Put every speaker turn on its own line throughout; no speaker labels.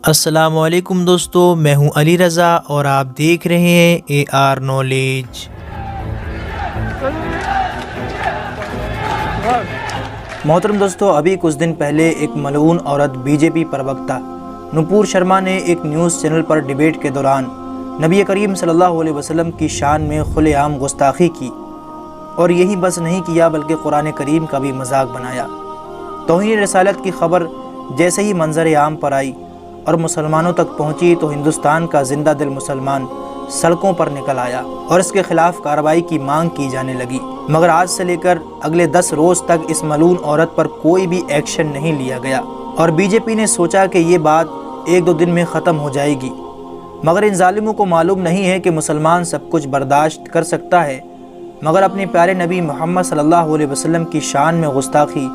السلام علیکم دوستو، میں ہوں علی رضا اور آپ دیکھ رہے ہیں اے آر نالج۔ محترم دوستو، ابھی کچھ دن پہلے ایک ملعون عورت بی جے پی پروکتا نپور شرما نے ایک نیوز چینل پر ڈیبیٹ کے دوران نبی کریم صلی اللہ علیہ وسلم کی شان میں کھلے عام گستاخی کی، اور یہی بس نہیں کیا بلکہ قرآن کریم کا بھی مذاق بنایا۔ توہین رسالت کی خبر جیسے ہی منظر عام پر آئی اور مسلمانوں تک پہنچی تو ہندوستان کا زندہ دل مسلمان سڑکوں پر نکل آیا اور اس کے خلاف کارروائی کی مانگ کی جانے لگی، مگر آج سے لے کر اگلے 10 روز تک اس ملعون عورت پر کوئی بھی ایکشن نہیں لیا گیا، اور بی جے پی نے سوچا کہ یہ بات 1-2 دن میں ختم ہو جائے گی، مگر ان ظالموں کو معلوم نہیں ہے کہ مسلمان سب کچھ برداشت کر سکتا ہے مگر اپنے پیارے نبی محمد صلی اللہ علیہ وسلم کی شان میں گستاخی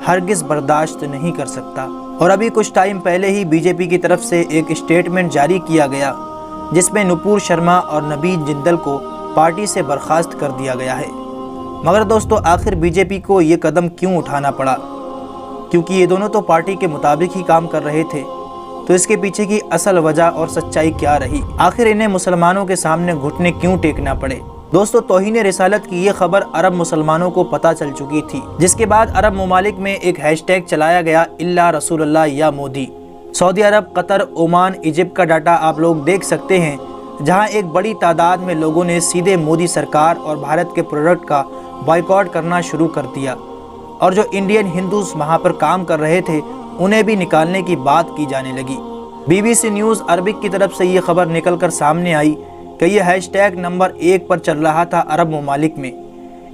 ہرگز برداشت نہیں کر سکتا۔ اور ابھی کچھ ٹائم پہلے ہی بی جے پی کی طرف سے ایک اسٹیٹمنٹ جاری کیا گیا جس میں نپور شرما اور نوین جندل کو پارٹی سے برخاست کر دیا گیا ہے۔ مگر دوستو، آخر بی جے پی کو یہ قدم کیوں اٹھانا پڑا؟ کیونکہ یہ دونوں تو پارٹی کے مطابق ہی کام کر رہے تھے، تو اس کے پیچھے کی اصل وجہ اور سچائی کیا رہی؟ آخر انہیں مسلمانوں کے سامنے گھٹنے کیوں ٹیکنا پڑے؟ دوستو، توہین رسالت کی یہ خبر عرب مسلمانوں کو پتہ چل چکی تھی، جس کے بعد عرب ممالک میں ایک ہیش ٹیگ چلایا گیا الا رسول اللہ یا مودی۔ سعودی عرب، قطر، عمان، ایجپٹ کا ڈاٹا آپ لوگ دیکھ سکتے ہیں، جہاں ایک بڑی تعداد میں لوگوں نے سیدھے مودی سرکار اور بھارت کے پروڈکٹ کا بائیکاٹ کرنا شروع کر دیا، اور جو انڈین ہندوز وہاں پر کام کر رہے تھے انہیں بھی نکالنے کی بات کی جانے لگی۔ B B C news Arabic کی طرف سے یہ خبر نکل کر سامنے آئی کہ یہ ہیش ٹیگ نمبر 1 پر چل رہا تھا عرب ممالک میں۔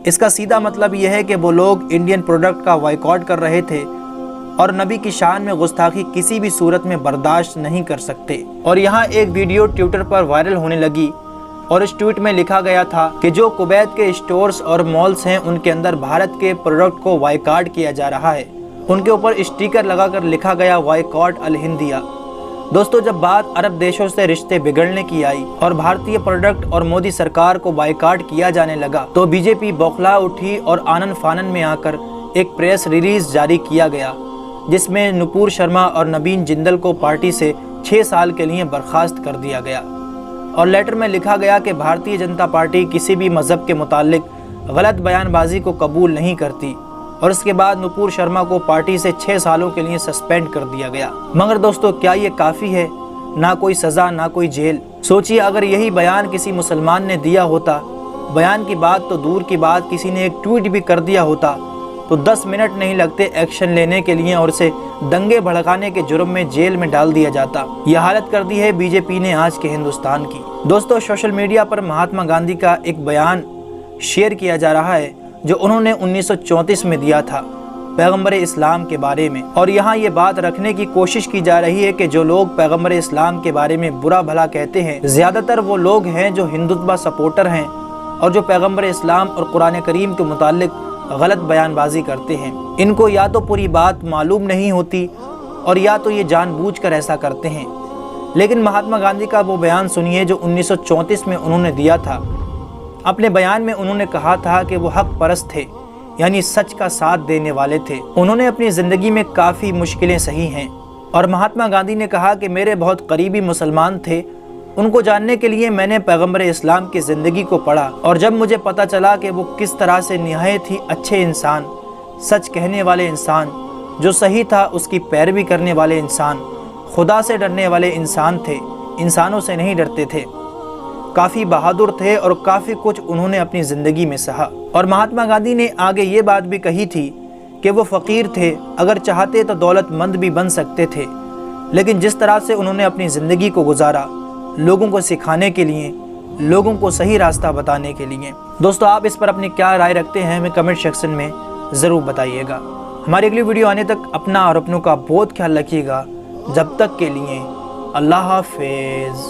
اس کا سیدھا مطلب یہ ہے کہ وہ لوگ انڈین پروڈکٹ کا بائیکاٹ کر رہے تھے اور نبی کی شان میں گستاخی کسی بھی صورت میں برداشت نہیں کر سکتے۔ اور یہاں ایک ویڈیو ٹویٹر پر وائرل ہونے لگی، اور اس ٹویٹ میں لکھا گیا تھا کہ جو کویت کے اسٹورز اور مالز ہیں ان کے اندر بھارت کے پروڈکٹ کو بائیکاٹ کیا جا رہا ہے، ان کے اوپر اسٹیکر لگا کر لکھا گیا بائیکاٹ الہندیہ۔ دوستو، جب بات عرب دیشوں سے رشتے بگڑنے کی آئی اور بھارتی پروڈکٹ اور مودی سرکار کو بائیکاٹ کیا جانے لگا تو بی جے پی بوکھلا اٹھی اور آنن فانن میں آ کر ایک پریس ریلیز جاری کیا گیا جس میں نپور شرما اور نوین جندل کو پارٹی سے 6 سال کے لیے برخاست کر دیا گیا، اور لیٹر میں لکھا گیا کہ بھارتیہ جنتا پارٹی کسی بھی مذہب کے متعلق غلط بیان بازی کو قبول نہیں کرتی، اور اس کے بعد نپور شرما کو پارٹی سے 6 سالوں کے لیے سسپینڈ کر دیا گیا۔ مگر دوستو، کیا یہ کافی ہے؟ نہ کوئی سزا، نہ کوئی جیل۔ سوچئے اگر یہی بیان کسی مسلمان نے دیا ہوتا، بیان کی بات تو دور کی بات کسی نے ایک ٹویٹ بھی کر دیا ہوتا، تو 10 منٹ نہیں لگتے ایکشن لینے کے لیے اور اسے دنگے بھڑکانے کے جرم میں جیل میں ڈال دیا جاتا۔ یہ حالت کر دی ہے بی جے پی نے آج کے ہندوستان کی۔ دوستو، سوشل میڈیا پر مہاتما گاندھی کا ایک بیان شیئر کیا جا رہا ہے جو انہوں نے 1934 میں دیا تھا پیغمبر اسلام کے بارے میں، اور یہاں یہ بات رکھنے کی کوشش کی جا رہی ہے کہ جو لوگ پیغمبر اسلام کے بارے میں برا بھلا کہتے ہیں زیادہ تر وہ لوگ ہیں جو ہندوتوا سپورٹر ہیں اور جو پیغمبر اسلام اور قرآن کریم کے متعلق غلط بیان بازی کرتے ہیں۔ ان کو یا تو پوری بات معلوم نہیں ہوتی اور یا تو یہ جان بوجھ کر ایسا کرتے ہیں۔ لیکن مہاتما گاندھی کا وہ بیان سنیے جو 1934 میں انہوں نے دیا تھا۔ اپنے بیان میں انہوں نے کہا تھا کہ وہ حق پرست تھے، یعنی سچ کا ساتھ دینے والے تھے۔ انہوں نے اپنی زندگی میں کافی مشکلیں سہی ہیں، اور مہاتما گاندھی نے کہا کہ میرے بہت قریبی مسلمان تھے، ان کو جاننے کے لیے میں نے پیغمبر اسلام کی زندگی کو پڑھا، اور جب مجھے پتہ چلا کہ وہ کس طرح سے نہایت ہی اچھے انسان، سچ کہنے والے انسان، جو صحیح تھا اس کی پیروی کرنے والے انسان، خدا سے ڈرنے والے انسان تھے، انسانوں سے نہیں ڈرتے تھے، کافی بہادر تھے، اور کافی کچھ انہوں نے اپنی زندگی میں سہا۔ اور مہاتما گاندھی نے آگے یہ بات بھی کہی تھی کہ وہ فقیر تھے، اگر چاہتے تو دولت مند بھی بن سکتے تھے، لیکن جس طرح سے انہوں نے اپنی زندگی کو گزارا لوگوں کو سکھانے کے لیے، لوگوں کو صحیح راستہ بتانے کے لیے۔ دوستو، آپ اس پر اپنی کیا رائے رکھتے ہیں ہمیں کمنٹ سیکشن میں ضرور بتائیے گا۔ ہماری اگلی ویڈیو آنے تک اپنا اور اپنوں کا بہت خیال رکھیے گا۔ جب تک کے لیے اللہ حافظ۔